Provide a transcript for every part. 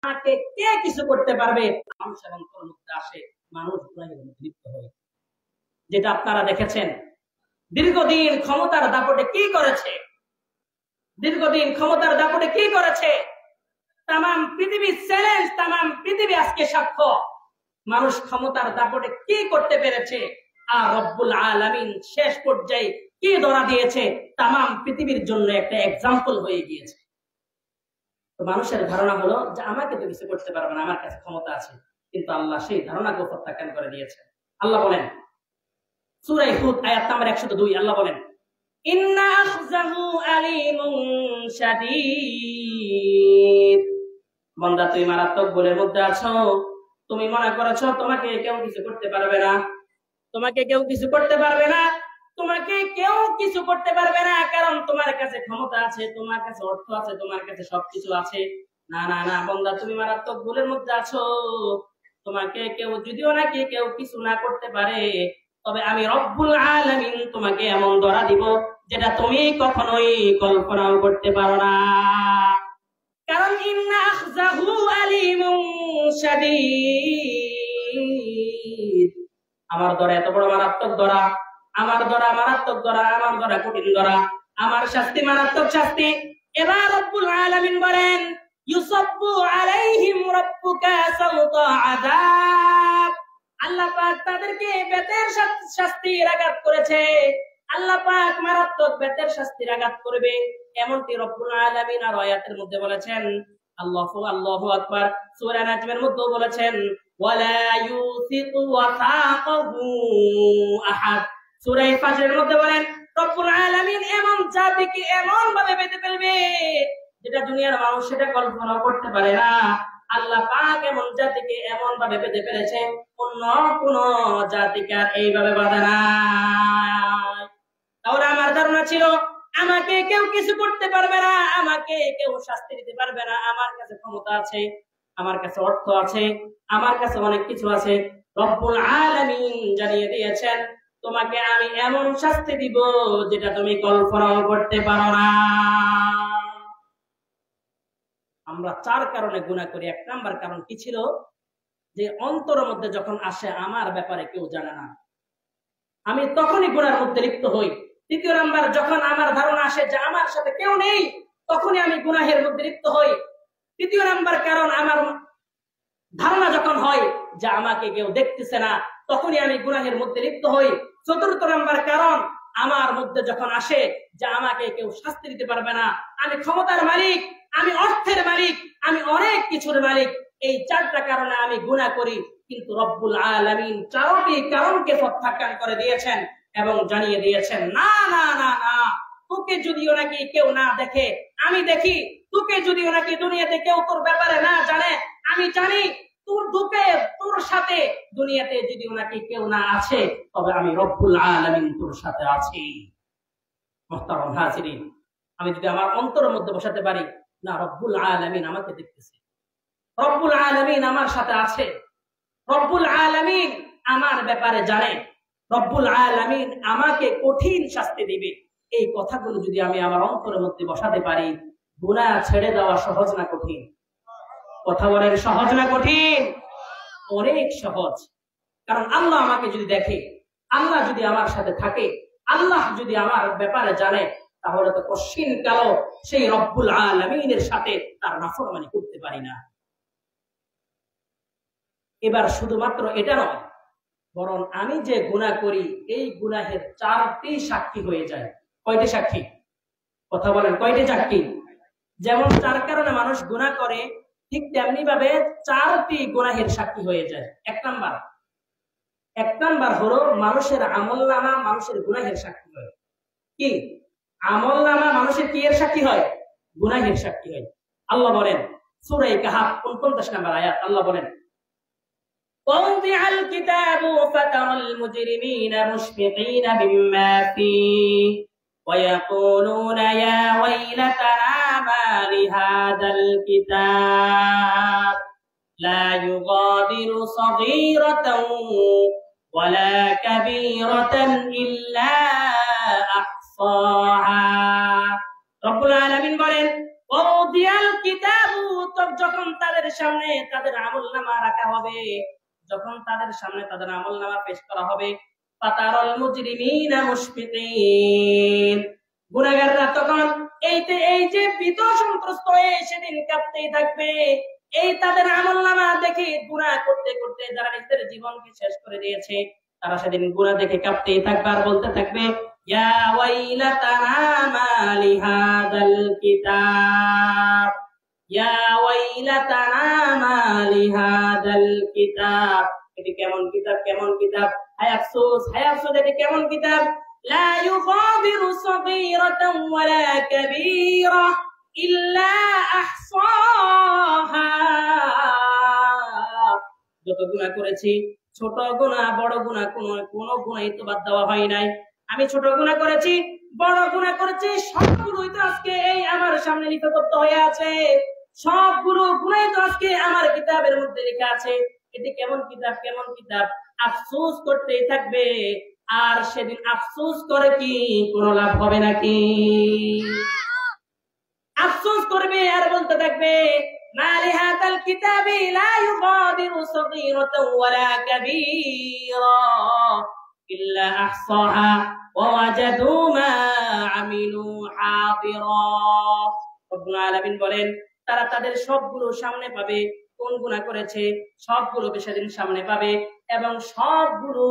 আমাকে কে কিছু করতে পারবে? মানুষ এবং মধ্যে আসে, মানুষ গুনাহের মধ্যে লিপ্ত হয়। যেটা আপনারা দেখেছেন দীর্ঘদিন ক্ষমতার দাপটে কি করেছে, দীর্ঘদিন ক্ষমতার দাপটে কি করেছে, তাম পৃথিবী চ্যালেঞ্জ, তাম পৃথিবী আজকে সাক্ষ্য মানুষ ক্ষমতার দাপটে কি করতে পেরেছে। আর রব্বুল আলামিন শেষ পর্যায়ে কি ধরা দিয়েছে, তাম পৃথিবীর জন্য একটা এক্সাম্পল হয়ে গিয়েছে। তো মানুষের ধারণা হলো যে আমাকে তো কিছু করতে পারবে না, আমার কাছে ক্ষমতা আছে। কিন্তু আল্লাহ সেই ধারণাকে প্রত্যাখ্যান করে দিয়েছে। আল্লাহ বলেন সূরা হুদ আয়াত নাম্বার 102, আল্লাহ বলেন ইন্না আখযাহু আলীমুন শাদীদ। বান্দা তুমি মারাত্মক ভুলের মধ্যে আছো, তুমি মনে করেছো তোমাকে কেউ কিছু করতে পারবে না, তোমাকে কেউ কিছু করতে পারবে না, তোমাকে কেউ কিছু করতে পারবে না, কারণ তোমার কাছে ক্ষমতা আছে, তোমার কাছে অর্থ আছে, তোমার কাছে সবকিছু আছে। না না না বান্দা, তুমি মারাত্মক ভুলের মধ্যে আছো। তোমাকে কেউ যদিও নাকি কেউ কিছু না করতে পারে, তবে আমি রব্বুল আলামিন তোমাকে এমন ধরা দিব যেটা তুমি কখনোই কল্পনাও করতে পারো না। কারণ ইন্না আখযাহু আলীমুন শাদীদ, আমার ধরা এত বড় মারাত্মক ধরা, আমার ধরা মারাত্মক ধরা, আমার ধরা কঠিন ধরা, আমার শাস্তি মারাত্মক শাস্তি। এবার রব্বুল আলামিন বলেন ইউসাব্বু আলাইহিম রাব্বুকা সাওতা আযাব। আল্লাহ পাক তাদেরকে বেতের শাস্তির আঘাত করেছে, আল্লাহ পাক মারাত্মক বেতের শাস্তির আঘাত করবে, এমনটি রব্বুল আলামিন আর আয়াতের মধ্যে বলেছেন। আল্লাহু আকবার। সূরা নাজমের মধ্যে বলেছেন ওয়ালা ইউসিকু ওয়াসাকাহু আহাদ। সূরা ফাজরের মধ্যে বলেন রব্বুল আলামিন এমন জাতিকে এমন ভাবে বেঁধে ফেলবে যেটা দুনিয়ার মানুষ সেটা কল্পনা করতে পারে না। আল্লাহ পাক এমন জাতিকে এমন ভাবে বেঁধে ফেলেছে, অন্য কোন জাতিকে এইভাবে বাঁধে না। তাহলে আমার ধারণা ছিল আমাকে কেউ কিছু করতে পারবে না, আমাকে কেউ শাস্তি দিতে পারবে না, আমার কাছে ক্ষমতা আছে, আমার কাছে অর্থ আছে, আমার কাছে অনেক কিছু আছে। রব্বুল আলামিন জানিয়ে দিয়েছেন তোমাকে আমি এমন শাস্তি দিব যেটা তুমি কল্পনাও করতে পারো না। আমরা 4 কারণে গুনাহ করি। 1 নাম্বার কারণ কি ছিল, যে অন্তরের মধ্যে যখন আসে আমার ব্যাপারে কেউ জানে না, আমি তখনই গুনার মধ্যে লিপ্ত হই। 2 নাম্বার, যখন আমার ধারণা আসে যে আমার সাথে কেউ নেই, তখনই আমি গুনাহের মধ্যে লিপ্ত হই। 3 নাম্বার কারণ, আমার ধারণা যখন হয় যে আমাকে কেউ দেখতেছে না, তখনই আমি গুনাহের মধ্যে লিপ্ত হই। 4 নাম্বার কারণ, আমার মধ্যে যখন আসে যে আমাকে কেউ শাস্তি দিতে পারবে না, আমি ক্ষমতার মালিক, আমি অর্থের মালিক, আমি অনেক কিছুর মালিক, এই 4টা কারণে আমি গুনাহ করি। কিন্তু রব্বুল আলামিন 4টি কারণকে প্রত্যাখ্যান করে দিয়েছেন এবং জানিয়ে দিয়েছেন না না না না, তোকে যদিও নাকি কেউ না দেখে আমি দেখি, তোকে যদিও নাকি দুনিয়াতে কেউ তোর ব্যাপারে না জানে আমি জানি, তোর সাথে দুনিয়াতে যদিও নাকি কেউ না আছে, তবে আমি রব্বুল আলামিন তোর সাথে আছি। মুহতারাম হাজিরিন, আমি যদি আমার অন্তরের মধ্যে বসাতে পারি না রব্বুল আলামিন আমাকে দেখতেছে, রব্বুল আলামিন আমার সাথে আছে, রব্বুল আলামিন আমার ব্যাপারে জানে, রব্বুল আলামিন আমাকে কঠিন শাস্তি দিবে, এই কথাগুলো যদি আমি আমার অন্তরের মধ্যে বসাতে পারি, গুনাহ ছেড়ে দেওয়া সহজ না কঠিন? কথা বলেন সহজ না কঠিন? অনেক সহজ। কারণ আল্লাহ আমাকে যদি দেখে, আল্লাহ যদি আমার সাথে থাকে, আল্লাহ যদি আমার ব্যাপারে জানে, তাহলে তো কঠিন কালো সেই রব্বুল আলামিনের সাথে তার নাফরমানি করতে পারি না। এবার শুধুমাত্র এটা নয়, বরং আমি যে গুনাহ করি এই গুনাহের 4টি সাক্ষী হয়ে যায়। কয়টি সাক্ষী? কথা বলেন কয়টি সাক্ষী? যেমন 4 কারণে মানুষ গুনাহ করে, ঠিক তেমনি ভাবে 4টি গুনাহের সাক্ষী হয়ে যায়। 1 নাম্বার হলো মানুষের আমলনামা মানুষের গুনাহের সাক্ষী হয়। কি আমলনামা মানুষের কি এর সাক্ষী হয়? গুনাহের সাক্ষী হয়। আল্লাহ বলেন সূরা কাহফ 49 নম্বর আয়াত, আল্লাহ বলেন ووضع الكتاب فترى المجرمين مشفقين مما فيه ويقولون يا ويلتنا ما لهذا الكتاب لا يغادر صغيرة ولا كبيرة إلا أحصاها। رب العالمين বলেন ওদিয়াল কিতাবু, যখন তাদের সামনে তাদের আমলনামা রাখা হবে, যখন তাদের সামনে তাদের আমলনামা পেশ করা হবে, ফাতারাল মুজরিমিনা মুশফিকিন, গুনাহগাররা তখন এই যে ভীত সন্ত্রস্ত হয়ে সেদিন কাঁপতেই থাকবে। এই তাদের আমলনামা দেখে গুনাহ করতে করতে যারা নিজেদের জীবনকে শেষ করে দিয়েছে, তারা সেদিন গুনাহ দেখে কাঁপতেই থাকবে আর বলতে থাকবে, ইয়া ওয়াইলাতানা মা লিহাযাল কিতাব, ইয়া ওয়াইলাতানা মা লিহাযাল কিতাব। এটি কেমন কিতাব, কেমন কিতাব, হায় আফসোস, হায় আফসোস, এটি কেমন কিতাব। লা ইউগাদিরু সাগীরাতান ওয়ালা কাবীরা ইল্লা আহসাহা। যত গুনাহ করেছি, ছোট গুনাহ বড় গুনাহ, কোন গুনাহই তো বাদ দেওয়া হয় নাই। আমি ছোট গুনাহ করেছি, বড় গুনাহ করেছি, সবগুলোই তো আজকে এই আমার সামনে লিপিবদ্ধ হয়ে আছে, সবগুলো গুনাহ তো আজকে আমার কিতাবের মধ্যে লেখা আছে। এটি কেমন কিতাব, কেমন কিতাব, আফসোস করতেই থাকবে। আর সেদিন আফসোস করে কি কোনো লাভ হবে নাকি? আফসোস করবে আর বলতে থাকবে, মা লিহাযাল কিতাবি লা ইউগাদিরু সাগীরাতান ওয়ালা কাবীরা ইল্লা আহসাহা ওয়া ওয়াজাদু মা আমিলু হাদিরা। রব্বুল আলামিন বলেন, তারা তাদের সবগুলো সামনে পাবে, কোন গুনাহ করেছে সবগুলো সেদিন সামনে পাবে এবং সবগুলো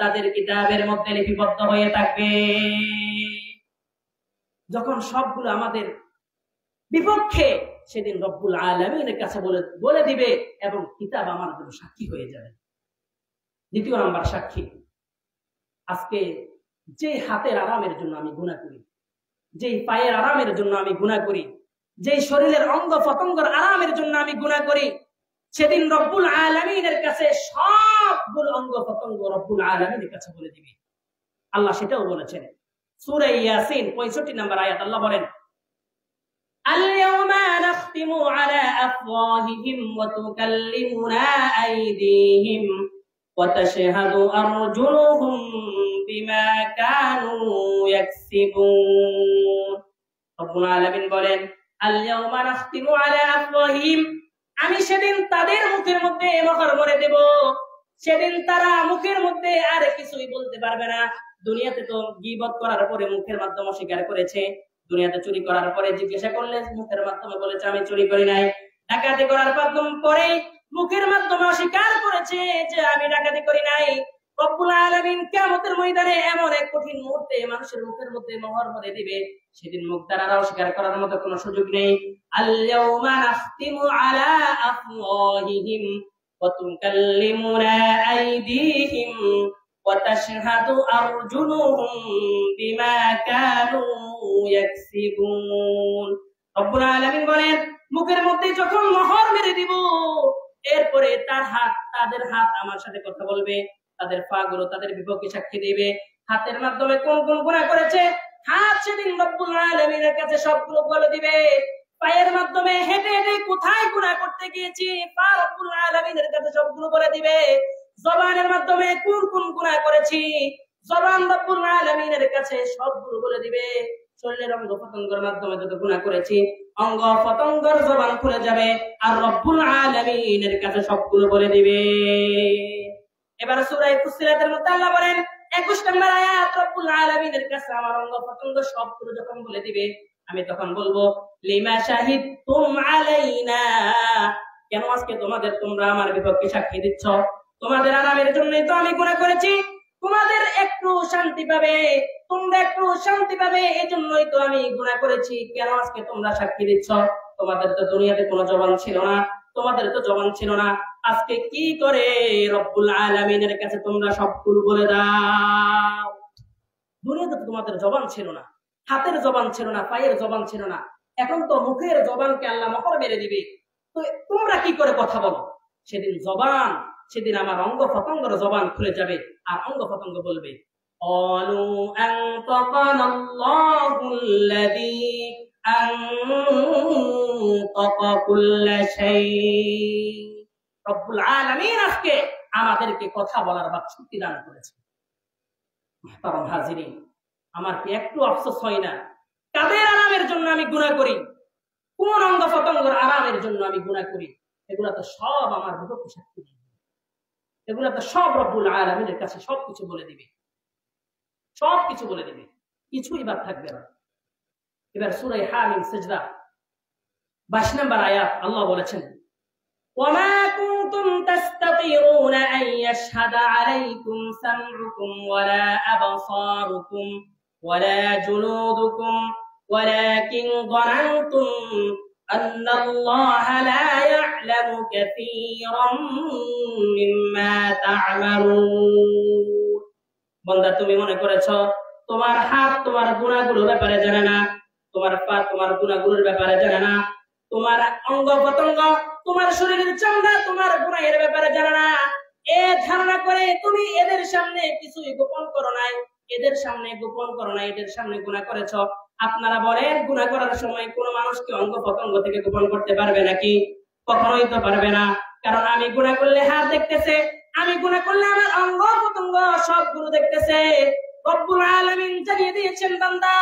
তাদের কিতাবের মধ্যে লিপিবদ্ধ হয়ে থাকবে। যখন সবগুলো আমাদের বিপক্ষে, সেদিন রব্বুল আলামিনের কাছে বলে দিবে এবং কিতাব আমার জন্য সাক্ষী হয়ে যাবে। দ্বিতীয় নাম্বার সাক্ষী, আজকে যে হাতের আরামের জন্য আমি গুনাহ করি, যেই পায়ের আরামের জন্য আমি গুনাহ করি, যেই শরীরের অঙ্গ প্রত্যঙ্গের আরামের জন্য আমি গুনাহ করি, সেদিন রব্বুল আলামিনের কাছে সবগুলো অঙ্গ প্রত্যঙ্গ রব্বুল আলামিনের কাছে বলে দিবে। আল্লাহ সেটাও বলেছেন সূরা ইয়াসিন 65 নম্বর আয়াত। আল্লাহ বলেন, আল-ইয়াওমা নাখতিমু আলা আফওয়াহিহিম ওয়া তুকাল্লিমুনা আইদিহিম ওয়া তাশহাদু আরজুলুহুম বিমা কানু ইয়াকসিবুন। রব্বুল আলামিন বলেন, আল-ইয়াওমা নাখতিমু আলা আফওয়াহিহিম, আমি সেদিন তাদের মুখের মধ্যে মোহর করে দেব। সেদিন তারা মুখের মধ্যে আর কিছুই বলতে পারবে না। দুনিয়াতে তো গীবত করার পরে মুখের মাধ্যমে অস্বীকার করেছে, দুনিয়াতে চুরি করার পরে জিজ্ঞাসা করলে মুখের মাধ্যমে বলেছে আমি চুরি করি নাই, ডাকাতি করার পরে মুখের মাধ্যমে অস্বীকার করেছে যে আমি ডাকাতি করি নাই। রব্বুল আলামিন কিয়ামতের ময়দানে এমন এক কঠিন মুহূর্তে মানুষের মুখের মধ্যে মোহর করে দিবে, সেদিন মুখ দ্বারা অস্বীকার করার মতো কোনো সুযোগ নেই। আল-ইয়াওমা নাখতিমু আলা আফওয়াহিহিম ওয়া তুকাল্লিমুনা আইদিহিম ওয়া তাশহাদু আরজুলুহুম বিমা কানু ইয়াকসিবুন। রব্বুল আলামিন বলেন, মুখের মধ্যে যখন মোহর মেরে দিব, এরপরে তাদের হাত আমার সাথে কথা বলবে, তাদের পা গুলো তাদের বিপক্ষে সাক্ষী দিবে। হাতের মাধ্যমে কোন কোন গুনাহ করেছে, হাত সেদিন রব্বুল আলামিনের কাছে সবগুলো বলে দিবে। পায়ের মাধ্যমে হেঁটে হেঁটে কোথায় গুনাহ করতে গিয়েছি, পা রব্বুল আলামিনের কাছে সবগুলো বলে দিবে। জবানের মাধ্যমে কোন কোন গুনাহ করেছি, জবান রব্বুল আলামিনের কাছে সবগুলো বলে দিবে। শরীরের অঙ্গ প্রত্যঙ্গের মাধ্যমে যত গুনাহ করেছি, অঙ্গ প্রত্যঙ্গের জবান খুলে যাবে আর রব্বুল আলামিনের কাছে সবগুলো বলে দিবে। এবার সূরা ফুসিলাতের মধ্যে আল্লাহ বলেন 21 নম্বর আয়াত, রব্বুল আলামিনের কাছে আমার অঙ্গ প্রত্যঙ্গ সবগুলো যখন বলে দিবে, আমি তখন বলবো, লিমা শাহিদতুম আলাইনা, কেন আজকে তোমরা আমার বিপক্ষে সাক্ষী দিচ্ছ? তোমাদের আরামের জন্যই তো আমি গুনাহ করেছি, তোমাদের একটু শান্তি পাবে, তোমরা একটু শান্তি পাবে, এজন্যই তো আমি গুনাহ করেছি। কেন আজকে তোমরা সাক্ষী দিচ্ছ? তোমাদের তো দুনিয়াতে কোনো জবান ছিল না, তোমাদের তো জবান ছিল না, আজকে কি করে রব্বুল আলামিনের কাছে তোমরা সবগুলো বলে দাও? দুনিয়াতে তো তোমাদের জবান ছিল না, হাতের জবান ছিল না, পায়ের জবান ছিল না, এখন তো মুখের জবানকে আল্লাহ মোহর মেরে দিবে, তো তোমরা কি করে কথা বলো? সেদিন আমার অঙ্গ প্রত্যঙ্গের জবান খুলে যাবে আর অঙ্গ প্রত্যঙ্গ বলবে, ক্বালু আনতাকানাল্লাহুল্লাযী আনতাকা কুল্লা শাই। রব্বুল আলামিন আজকে আমাদেরকে কথা বলার শক্তি দান করেছে। মুহতারাম হাজিরিন, আমার কি একটু আফসোস হয় না? কাদের আরামের জন্য আমি গুনাহ করি? কোন অঙ্গ প্রত্যঙ্গের আরামের জন্য আমি গুনাহ করি, এগুলা তো সব আমার বিপক্ষে সাক্ষী দিবে, এগুলা তো সব রব্বুল আলামিনের কাছে সবকিছু বলে দিবে, সবকিছু বলে দিবে, কিছুই বাদ থাকবে না। এবার সূরা হামিম সিজদা 22 নম্বর আয়াত আল্লাহ বলেছেন, وما كنتم تستطيعون أن يشهد عليكم سمعكم ولا أبصاركم ولا جلودكم ولكن ظننتم أن الله لا يعلم كثيرا مما تعملون। বন্দা তুমি মনে করেছো তোমার হাত তোমার গুনাহগুলোর ব্যাপারে জানে না, তোমার পা তোমার গুনাহগুলোর ব্যাপারে জানে না, তোমার অঙ্গ প্রত্যঙ্গ তোমার শরীরের চামড়া তোমার গুনাহের ব্যাপারে জানে না। এ ধারণা করে তুমি এদের সামনে কিছুই গোপন করো নাই, এদের সামনে গোপন করো নাই, এদের সামনে গুনাহ করেছো। আপনারা বলেন গুনাহ করার সময় কোন মানুষকে অঙ্গ প্রত্যঙ্গ থেকে গোপন করতে পারবে নাকি? কখনোই তো পারবে না। কারণ আমি গুনাহ করলে হাত দেখতেছে, আমি গুনাহ করলে আমার অঙ্গ প্রত্যঙ্গ সবগুলো দেখতেছে। রব্বুল আলামিন জানিয়ে দিয়েছেন, বান্দা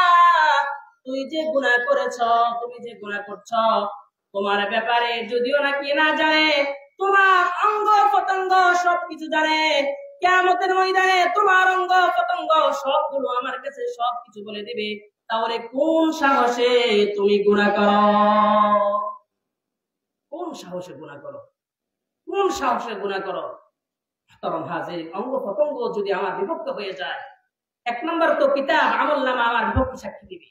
তুই যে গুনাহ করেছো, তুমি যে গুনাহ করছো, তোমার ব্যাপারে যদিও নাকি না জানে, তোমার অঙ্গ প্রত্যঙ্গ সবকিছু জানে। কিয়ামতের ময়দানে তোমার অঙ্গ প্রত্যঙ্গ সবগুলো আমার কাছে সবকিছু বলে দিবে। তাহলে কোন সাহসে তুমি গুনাহ করো? কোন সাহসে গুনাহ করো? কোন সাহসে গুনাহ করো? তরম হাজির, অঙ্গ প্রত্যঙ্গ যদি আমার বিভক্ত হয়ে যায়, এক নম্বর তো কিতাব আমলনামা আমার বিপক্ষে সাক্ষী দিবে।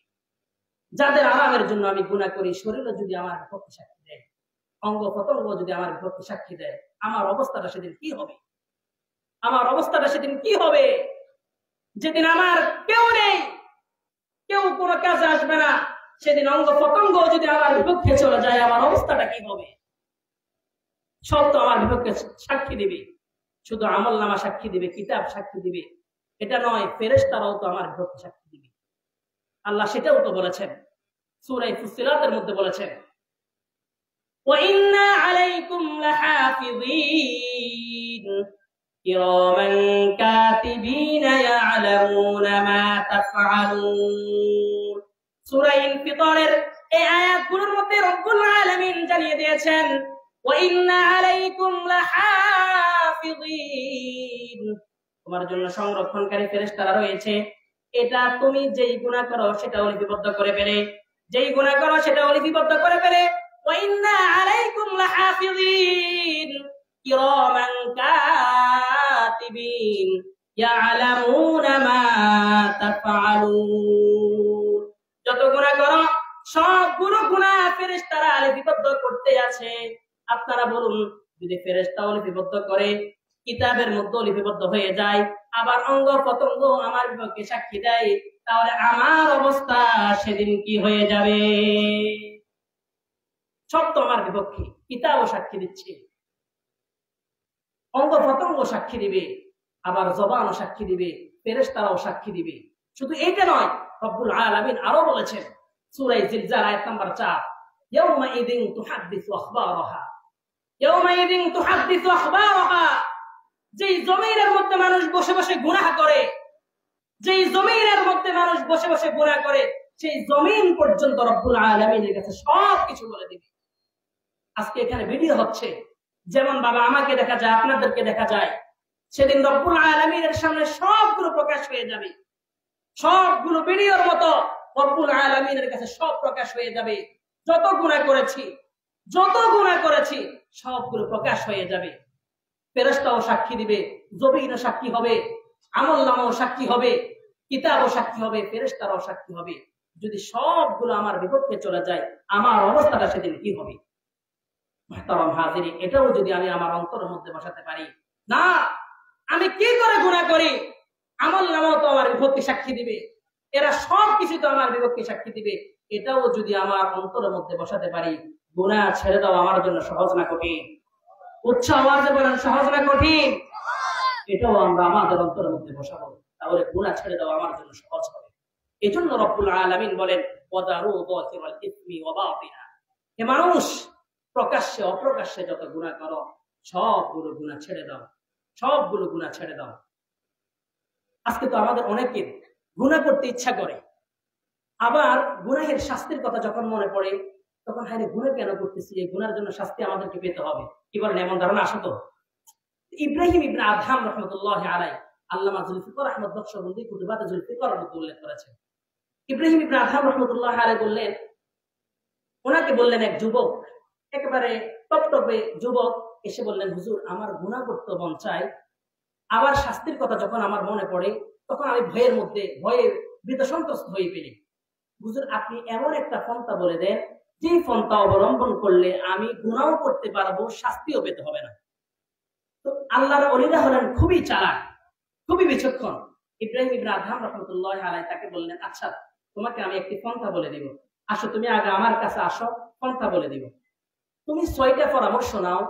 যাদের আরামের জন্য আমি গুনাহ করি, শরীরও যদি আমার বিপক্ষে সাক্ষী দেয়, অঙ্গ প্রত্যঙ্গ যদি আমার বিপক্ষে সাক্ষী দেয়, আমার অবস্থাটা সেদিন কি হবে? আমার অবস্থাটা সেদিন কি হবে? যেদিন আমার কেউ নেই, কেউ কোনো কাজে আসবে না, সেদিন অঙ্গ প্রত্যঙ্গ যদি আমার বিপক্ষে চলে যায়, আমার অবস্থাটা কি হবে? সব তো আমার বিপক্ষে সাক্ষী দিবে। শুধু আমলনামা সাক্ষী দিবে, কিতাব সাক্ষী দিবে এটা নয়, ফেরেশতারাও তো আমার বিপক্ষে সাক্ষী দিবে। আল্লাহ সেটাও তো বলেছেন, সূরা ফুসসিলাতের মধ্যে বলেছেন, ওয়া ইন্না আলাইকুম লাহাফিযিন কিরামান কাতিবিনা ইয়ালামুনা মা তাফআলুন। সূরা ইনফিতারের এই আয়াতগুলোর মধ্যে রব্বুল আলামিন জানিয়ে দিয়েছেন, ওয়া ইন্না আলাইকুম লাহাফিযিন, তোমার জন্য সংরক্ষণকারী ফেরেশতারা রয়েছে। এটা তুমি যেই গুনাহ করো সেটাও লিপিবদ্ধ করে ফেলে, যেই গুনাহ করো সেটাও লিপিবদ্ধ করে ফেলে। ওয়া ইন্না আলাইকুম লাহাফিযিন কিরামান কাতিবিন ইয়ালামুনা মা তাফআলুন। যত গুনাহ করো সবগুলো গুনাহ ফেরেশতারা লিপিবদ্ধ করতে আছে। আপনারা বলুন, যদি ফেরেশতাও লিপিবদ্ধ করে, কিতাবের মধ্যে লিপিবদ্ধ হয়ে যায়, আবার অঙ্গ প্রত্যঙ্গ আমার বিপক্ষে সাক্ষী দেয়, তাহলে আমার অবস্থা সেদিন কি হয়ে যাবে? সব তো আমার বিপক্ষে, কিতাবও সাক্ষী দিচ্ছে, অঙ্গ প্রত্যঙ্গ সাক্ষী দিবে, আবার জবানও সাক্ষী দিবে, ফেরেশতারাও সাক্ষী দিবে। শুধু এইটা নয়, রব্বুল আলামিন আরো বলেছেন সূরা জিলজাল আয়াত নাম্বার 4, ইয়াউমা ইযিন তুহাদ্দিসু আখবারাহা, ইয়াউমা ইযিন তুহাদ্দিসু আখবারাহা। যেই জমিনের মধ্যে মানুষ বসে বসে গুনাহ করে, যেই জমিনের মধ্যে মানুষ বসে বসে গুনাহ করে, সেই জমিন পর্যন্ত রব্বুল আলামিনের কাছে সবকিছু বলে দিবে। আজকে এখানে ভিডিও হচ্ছে, যেমন বাবা আমাকে দেখা যায়, আপনাদেরকে দেখা যায়, সেদিন রব্বুল আলামিনের সামনে সবগুলো প্রকাশ হয়ে যাবে, সবগুলো ভিডিওর মতো রব্বুল আলামিনের কাছে সব প্রকাশ হয়ে যাবে। যত গুনাহ করেছি, যত গুনাহ করেছি সবগুলো প্রকাশ হয়ে যাবে। ফেরেশতাও সাক্ষী দিবে, জমিনও সাক্ষী হবে, আমলনামাও সাক্ষী হবে, কিতাবও সাক্ষী হবে, ফেরেশতারাও সাক্ষী হবে। যদি সবগুলো আমার বিপক্ষে চলে যায়, আমার অবস্থাটা সেদিন কি হবে? মুহতারাম হাজিরিন, এটাও যদি আমি আমার অন্তরের মধ্যে বসাতে পারি, না আমি কি করে গুনাহ করি, আমলনামাও তো আমার বিপক্ষে সাক্ষী দিবে, এরা সবকিছু তো আমার বিপক্ষে সাক্ষী দিবে, এটাও যদি আমার অন্তরের মধ্যে বসাতে পারি, গুনাহ ছেড়ে দাও আমার জন্য সহজ না কঠিন? উচ্চ আওয়াজে বলেন, সহজ না কঠিন? এটাও আমরা আমাদের অন্তরের মধ্যে বসাবো, তাহলে গুনাহ ছেড়ে দাও আমার জন্য সহজ হবে। এজন্য রব্বুল আলামিন বলেন, ওয়াদারু যাহিরাল ইসমি ওয়া বাতিনা। হে মানুষ, প্রকাশ্যে অপ্রকাশ্যে যত গুনাহ করো সবগুলো গুনাহ ছেড়ে দাও, সবগুলো গুনাহ ছেড়ে দাও। আজকে তো আমাদের অনেকের গুনাহ করতে ইচ্ছা করে, আবার গুনাহের শাস্তির কথা যখন মনে পড়ে তখন হায় গুনাহ কেন করতেছি, এই গুনার জন্য শাস্তি আমাদেরকে পেতে হবে, কি বলেন? এমন ধারণা আসতো। ইব্রাহিম ইবনে আদহাম রাহমাতুল্লাহি আলাইহি আল্লামা জুলফিকার আহমদ নকশবন্দি কুতুবাতে জুলফিকার মধ্যে উল্লেখ করেছেন। ইব্রাহিম ইবনে আদহাম রাহমাতুল্লাহি আলাইহি বললেন, ওনাকে বললেন এক যুবক, একেবারে টপটপে যুবক এসে বললেন, হুজুর আমার গুনাহ করতে মন চায়, আবার শাস্তির কথা যখন আমার মনে পড়ে তখন আমি ভয়ে ভীত সন্ত্রস্ত হয়ে ফেলি। হুজুর আপনি এমন একটা পন্থা বলে দেন যে পন্থা অবলম্বন করলে আমি গুনাহও করতে পারবো, শাস্তিও পেতে হবে না। তো আল্লাহর ওলিরা হলেন খুবই চালাক, খুবই বিচক্ষণ। ইব্রাহিম ইবনে আদহাম রাহমাতুল্লাহি আলাইহি তাকে বললেন, আচ্ছা তোমাকে আমি একটি পন্থা বলে দিব, আসো তুমি আগে আমার কাছে আসো, পন্থা বলে দিব। তুমি 6টা পরামর্শ নাও,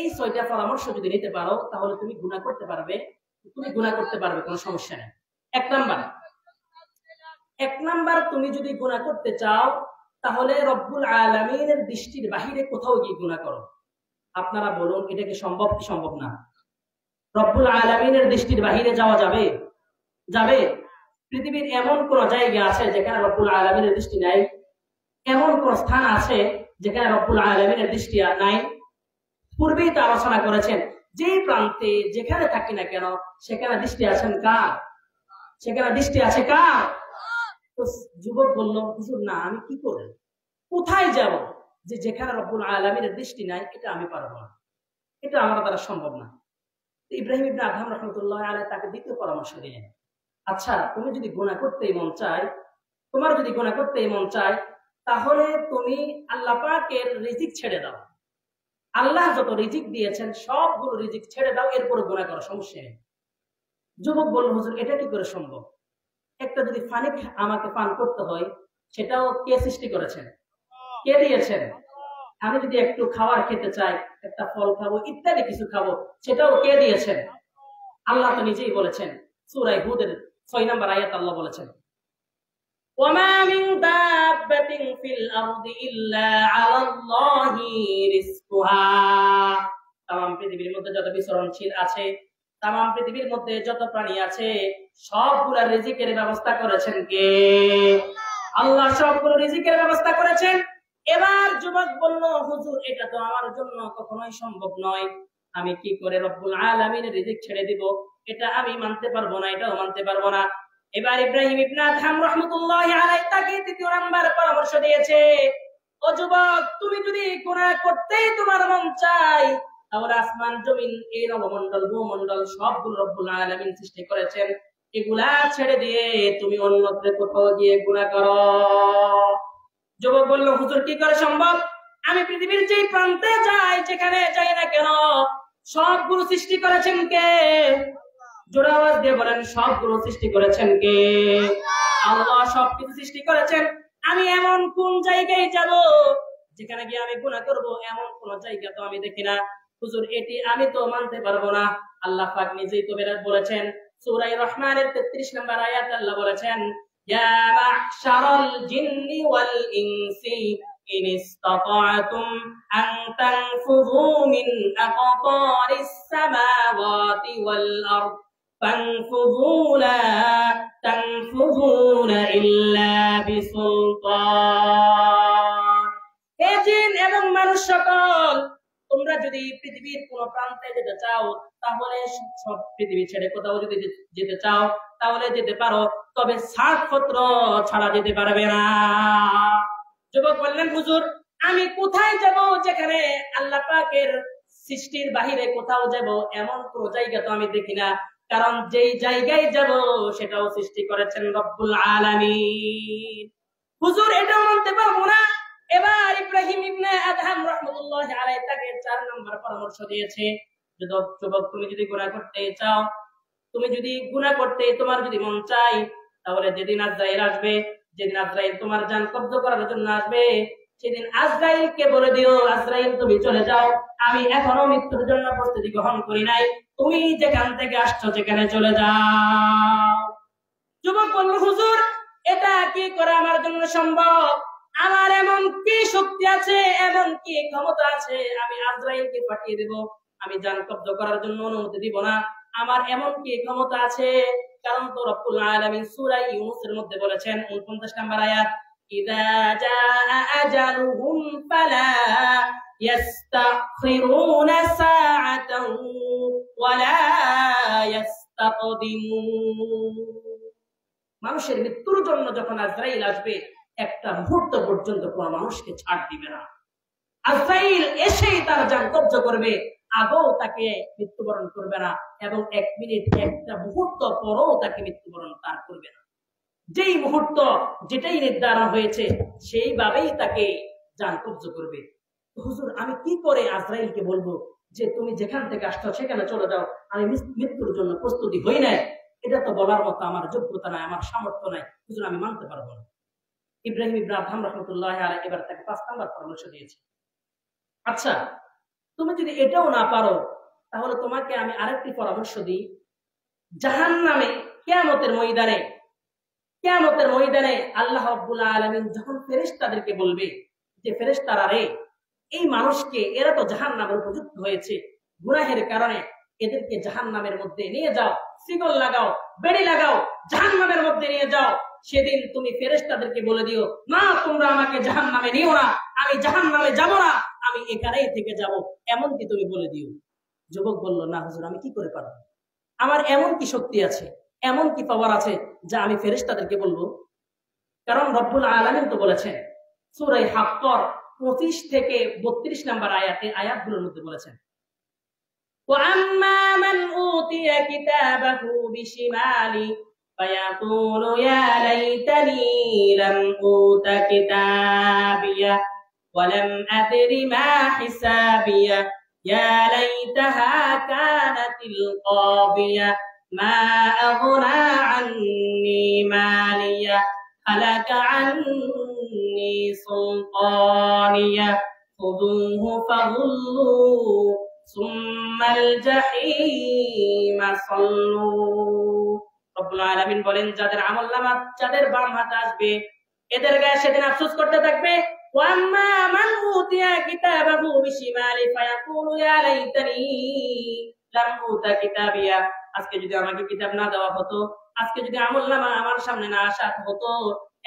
এই 6টা পরামর্শ যদি নিতে পারো তাহলে তুমি গুনাহ করতে পারবে, কোনো সমস্যা নেই। এক নাম্বার তুমি যদি গুনাহ করতে চাও তাহলে রব্বুল আলামিনের দৃষ্টির বাহিরে কোথাও গিয়ে গুনাহ করো। আপনারা বলুন এটা কি সম্ভব কি সম্ভব না? রব্বুল আলামিনের দৃষ্টির বাহিরে যাওয়া যাবে? পৃথিবীর এমন কোন জায়গা আছে যেখানে রব্বুল আলামিনের দৃষ্টি নাই? এমন কোন স্থান আছে যেখানে রব্বুল আলামিনের দৃষ্টি নাই? পূর্বেই তো আলোচনা করেছেন, যে প্রান্তে যেখানে থাকি না কেন সেখানে দৃষ্টি আছেন কার? তো যুবক বলল, হুজুর না আমি কি করে কোথায় যাব যে যেখানে রব্বুল আলামিনের দৃষ্টি নাই? এটা আমি পারবো না, এটা আমার দ্বারা সম্ভব না। ইব্রাহিম ইবনে আদহাম রাহমাতুল্লাহি আলাইহি তাকে দ্বিতীয় পরামর্শ দিলেন, আচ্ছা তোমার যদি গুনাহ করতেই মন চায় তাহলে তুমি আল্লাহ পাকের রিজিক ছেড়ে দাও। আল্লাহ যত রিজিক দিয়েছেন সবগুলো রিজিক ছেড়ে দাও, এরপরে গুনাহ করো, সমস্যা নেই। যুবক বলল, হুজুর এটা কি করে সম্ভব? একটা যদি পানি আমাকে পান করতে হয় সেটাও কে সৃষ্টি করেছেন? কে দিয়েছেন? আমি যদি একটু খাবার খেতে চাই, একটা ফল খাবো, ইত্যাদি কিছু খাবো, সেটাও কে দিয়েছেন? আল্লাহ তো নিজেই বলেছেন, সূরা হুদের 6 নম্বর আয়াত আল্লাহ বলেছেন, ওয়ামা মিন দাব্বাতিন ফিল আরদি ইল্লা আলাল্লাহি রিজকুহা। তামাম পৃথিবীর মধ্যে যত বিচরণশীল আছে, তামাম পৃথিবীর মধ্যে যত প্রাণী আছে সবগুলা রিজিকের ব্যবস্থা করেছেন কে? আল্লাহ সবগুলো রিজিকের ব্যবস্থা করেছেন। এবার যুবক বলল, হুজুর এটা তো আমার জন্য কখনোই সম্ভব নয়, আমি কি করে রব্বুল আলামিনের রিজিক ছেড়ে দিব? এটা আমি মানতে পারবো না, এটাও মানতে পারবো না। এবার ইব্রাহিম ইবনে আদহাম রাহমাতুল্লাহি আলাইহি তাকে তৃতীয় নাম্বার পরামর্শ দিয়েছে, ও যুবক তুমি যদি গুনাহ করতেই তোমার মন চায় তাহলে আসমান জমিন এই নবমণ্ডল ভূমণ্ডল সবগুলো রব্বুল আলামিন সৃষ্টি করেছেন, এগুলা ছেড়ে দিয়ে তুমি অন্যত্র কোথাও গিয়ে গুনাহ করো। যুবক বলল, হুজুর কি করে সম্ভব? আমি পৃথিবীর যে প্রান্তে যাই, যেখানে যাই না কেন সবগুলো সৃষ্টি করেছেন কে? জোরে আওয়াজ দিয়ে বলেন, সবগুলো সৃষ্টি করেছেন কে? আল্লাহ সবকিছু সৃষ্টি করেছেন। আমি এমন কোন জায়গায় যাব যেখানে গিয়ে আমি গুনাহ করব? এমন কোন জায়গা তো আমি দেখি না। হুজুর এটি আমি তো মানতে পারবো না। আল্লাহ পাক নিজেই তো বলেছেন, সূরা রহমানের 33 নম্বর আয়াত আল্লাহ বলেছেন, ইয়া মা'শারাল জিন্নি ওয়াল ইনসি ইন ইসতাতা'তুম আন তানফুযু মিন আকতারিস সামাওয়াতি ওয়াল আরদ ফানফুযু লা তানফুযুনা ইল্লা বিসুলতান। হে জিন এবং মানুষ সকল, তোমরা যদি পৃথিবীর কোন প্রান্তে যেতে চাও তাহলে সব পৃথিবী ছেড়ে কোথাও যদি যেতে চাও তাহলে যেতে পারো, তবে ছাড়পত্র ছাড়া যেতে পারবে না। যুবক বললেন, হুজুর আমি কোথায় যাব যেখানে আল্লাহ পাকের সৃষ্টির বাহিরে কোথাও যাব? এমন কোন জায়গা তো আমি দেখি না, কারণ যেই জায়গায় যাব সেটাও সৃষ্টি করেছেন রব্বুল আলামিন। হুজুর এটাও মানতে পারবো না। এবার ইব্রাহিম ইবনে আদহাম রাহমাতুল্লাহি আলাইহি তাকে 4 নম্বর পরামর্শ দিয়েছে, যুবক তুমি যদি গুনাহ করতে চাও, তোমার যদি মন চায়, তাহলে যেদিন আজরাইল আসবে, যেদিন আজরাইল তোমার জান কব্জ করার জন্য আসবে, সেদিন আজরাইলকে বলে দিও, আজরাইল তুমি চলে যাও, আমি এখনো মৃত্যুর জন্য প্রস্তুতি গ্রহণ করি নাই, তুমি যেখান থেকে আসছো সেখানে চলে যাও। যুবক বলল, হুজুর এটা কি করে আমার জন্য সম্ভব? আমার এমন কি শক্তি আছে, এমন কি ক্ষমতা আছে আমি আজরাইলকে পাঠিয়ে দেব? আমি জান কব্জ করার জন্য অনুমতি দিব না। আমার এমন কি ক্ষমতা আছে? কারণ তো রব্বুল আলামিন সূরা ইউনূসের মধ্যে বলেছেন 49 নম্বর আয়াত, ইযা জাআ আজালুহুম ফালা ইস্তাখিরুনা সাআতান ওয়ালা ইস্তাকদিমুন। মানুষের মৃত্যুর জন্য যখন আজরাইল আসবে, একটা মুহূর্ত পর্যন্ত কোন মানুষকে ছাড় দিবে না। আজরাইল এসেই তার জান কব্জ করবে, আগেও তাকে মৃত্যুবরণ করবে না, এবং 1 মিনিট একটা মুহূর্ত পরও তাকে মৃত্যুবরণ তার করবে না। যেই মুহূর্ত যেটাই নির্ধারণ হয়েছে সেইভাবেই তাকে জান কব্জ করবে। হুজুর, আমি কি করে আজরাইলকে বলবো যে তুমি যেখান থেকে আসছো সেখানে চলে যাও, আমি মৃত্যুর জন্য প্রস্তুতি হই নাই? এটা তো বলার মতো আমার যোগ্যতা নাই, আমার সামর্থ্য নাই, হুজুর আমি মানতে পারবো না। ইব্রাহিম ইবনে আদহাম রাহমাতুল্লাহি আলাইহি এবার তাকে 5 নাম্বার পরামর্শ দিয়েছে। আচ্ছা, তুমি যদি এটাও না পারো, তাহলে তোমাকে আমি আরেকটি পরামর্শ দিই। জাহান্নামে কিয়ামতের ময়দানে আল্লাহ রাব্বুল আলামিন যখন ফেরেশতাদেরকে বলবে যে ফেরেশতারা রে, এই মানুষকে, এরা তো জাহান্নামের উপযুক্ত হয়েছে, গুনাহের কারণে এদেরকে জাহান্নামের মধ্যে নিয়ে যাও, শিকল লাগাও, বেড়ি লাগাও, জাহান্নামের মধ্যে নিয়ে যাও। সেদিন তুমি ফেরেশতাদেরকে বলে দিও, না তোমরা আমাকে জাহান্নামে নিও না, আমি জাহান্নামে যাব না, আমি এখানেই থেকে যাব, এমনকি তুমি বলে দিও। যুবক বলল, না হুজুর আমি কি করে পারবো, আমার এমন কি শক্তি আছে, এমন কি পাওয়ার আছে যা আমি ফেরেশতাদেরকে বলবো? কারণ রব্বুল আলামিন তো বলেছেন সূরা হাক্কর 25 থেকে 32 নম্বর আয়াতগুলোর মধ্যে বলেছেন, وَأَمَّا مَنْ أُوتِيَ كِتَابَهُ بِشِمَالِهِ فَيَقُولُ يَا لَيْتَنِي لَمْ أُوتَ كِتَابِيَهْ وَلَمْ أَدْرِ مَا حِسَابِيَهْ يَا لَيْتَهَا كَانَتِ الْقَاضِيَةَ مَا أَغْنَى عَنِّي مَالِيَهْ هَلَكَ عَنِّي سُلْطَانِيَهْ خُذُوهُ فَغُلُّوهُ ثُمَّ الْجَحِيمَ صَلُّوهُ। রব্বুল আলামিন বলেন, যাদের আমলনামা যাদের বাম হাতে আসবে, এদের গায়ে সেদিন আফসোস করতে থাকবে। ওয়াম্মা মান উতিয়া কিতাবাহু বিশিমালি ফায়াকুলু ইয়া লাইতানি লাম উতা কিতাবিয়া। আজকে যদি আমাকে কিতাব না দেওয়া হতো, আজকে যদি আমলনামা আমার সামনে না আসা হতো,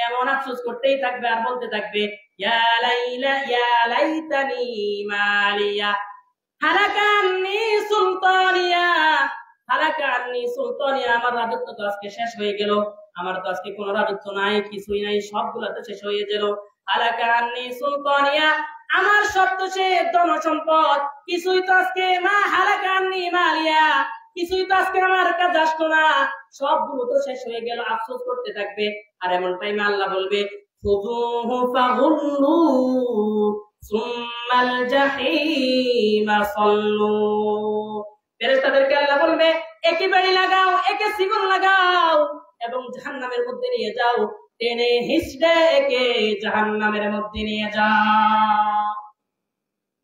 এমন আফসোস করতেই থাকবে আর বলতে থাকবে, ইয়া লাইতানি মালিয়া হালাকা আন্নি সুলতানিয়া, হালাকা আন্নি সুলতানিয়া, আমার রাজত্ব তো আজকে শেষ হয়ে গেল, আমার তো আজকে কোনো রাজত্ব নাই, কিছুই নাই, সবগুলো তো শেষ হয়ে গেল। হালাকা আন্নি সুলতানিয়া, আমার সব তো সে ধনসম্পদ, কিছুই তো আজকে মা হালাকা আন্নি মালিয়া, কিছুই তো আজকে আমার কাছে আসতো না, সবগুলো তো শেষ হয়ে গেল, আফসোস করতে থাকবে। আর এমন টাইমে আল্লাহ বলবে, খুযুহু ফাগুল্লু সুম্মাল জাহিমা সাল্লু। ফেরেশতাদেরকে আল্লাহ বলবে, একে বেড়ি লাগাও, একে শিকল লাগাও, এবং জাহান্নামের মধ্যে নিয়ে যাও, টেনে হিঁচড়ে একে জাহান্নামের মধ্যে নিয়ে যাও।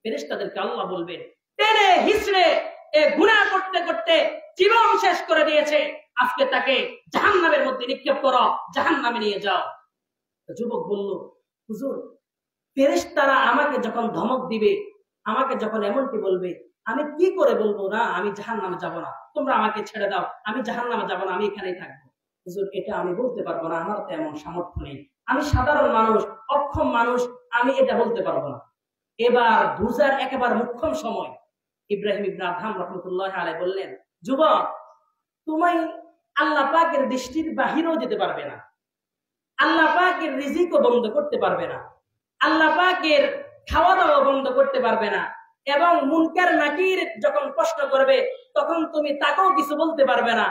ফেরেশতাদেরকে আল্লাহ বলবেন, টেনে হিঁচড়ে এ গুনাহ করতে করতে জীবন শেষ করে দিয়েছে, আজকে তাকে জাহান্নামের মধ্যে নিক্ষেপ করো, জাহান্নামে নিয়ে যাও। যুবক বলল, হুজুর ফেরেশতারা আমাকে যখন ধমক দিবে, আমাকে যখন এমনটি বলবে, আমি কি করে বলবো না আমি জাহান্নামে যাব না, তোমরা আমাকে ছেড়ে দাও, আমি জাহান্নামে যাব না, আমি এখানেই থাকবো? হুজুর এটা আমি বলতে পারবো না, আমার তো এমন সামর্থ্য নেই, আমি সাধারণ মানুষ, অক্ষম মানুষ, আমি এটা বলতে পারবো না। এবার বুঝার একেবারে মুখ্যম সময়, ইব্রাহিম ইবনে আদহাম রাহমাতুল্লাহি আলাইহি বললেন, যুবক তুমি আল্লাহ পাকের দৃষ্টির বাহিরেও যেতে পারবে না, আল্লাহ পাকের রিজিকও বন্ধ করতে পারবে না, আল্লাহ পাকের খাওয়া দাওয়া বন্ধ করতে পারবে না, এবং মুনকার নাকির যখন প্রশ্ন করবে তখন তুমি তাকেও কিছু বলতে পারবে না।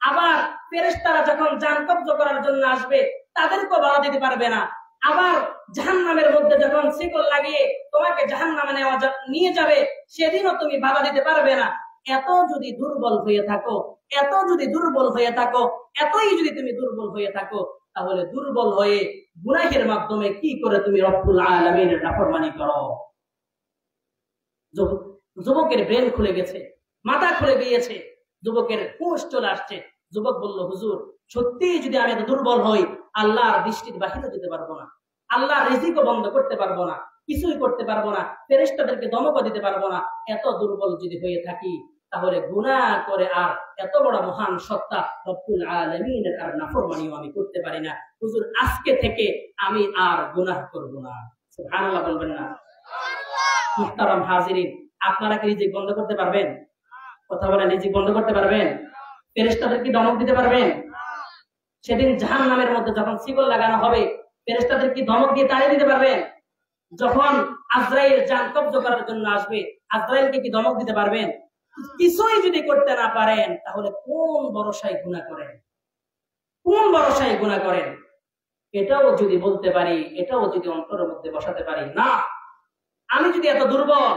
আবার ফেরেশতারা যখন জান কব্জ করার জন্য আসবে তাদেরকেও বাধা দিতে পারবে না। আবার জাহান্নামের মধ্যে যখন শিকল লাগিয়ে তোমাকে জাহান্নামে নিয়ে যাবে সেদিনও তুমি বাধা দিতে পারবে না। এত যদি দুর্বল হয়ে থাকো, এতই যদি তুমি দুর্বল হয়ে থাকো, তাহলে দুর্বল হয়ে গুনাহের মাধ্যমে কি করে তুমি রব্বুল আলামিনের নাফরমানি করো? যুবকের ব্রেন খুলে গেছে, মাথা খুলে গিয়েছে, যুবকের হুঁশ চলে আসছে। যুবক বলল, হুজুর সত্যি যদি আমি এত দুর্বল হই, আল্লাহর দৃষ্টির বাহিরে যেতে পারবো না, আল্লাহর রিজিকও বন্ধ করতে পারবো না, কিছুই করতে পারবো না, ফেরেশতাদেরকে ধমকও দিতে পারবো না। এত দুর্বল যদি হয়ে থাকি তাহলে গুনাহ করে আর এত বড় মহান সত্তা রব্বুল আলামিনের আর নাফরমানিও আমি করতে পারি না। হুজুর আজকে থেকে আমি আর গুনাহ করব না। সুবহানাল্লাহ বলবেন না? মুহতারাম হাজিরিন, আপনারা কি রিজিক বন্ধ করতে পারবেন? কথা বলেন, রিজিক বন্ধ করতে পারবেন? ফেরেশতাদের কি ধমক দিতে পারবেন? সেদিন জাহান্নামের মধ্যে যখন শিকল লাগানো হবে, ফেরেশতাদের কি ধমক দিয়ে তাড়িয়ে দিতে পারবেন? যখন আজরাইল জান কবজ করার জন্য আসবে, আজরাইলকে কি ধমক দিতে পারবেন? কিছুই যদি করতে না পারেন, তাহলে কোন ভরসায় গুনাহ করেন? কোন ভরসায় গুনাহ করেন? এটাও যদি বলতে পারি, এটাও যদি অন্তরের মধ্যে বসাতে পারি, না আমি যদি এত দুর্বল,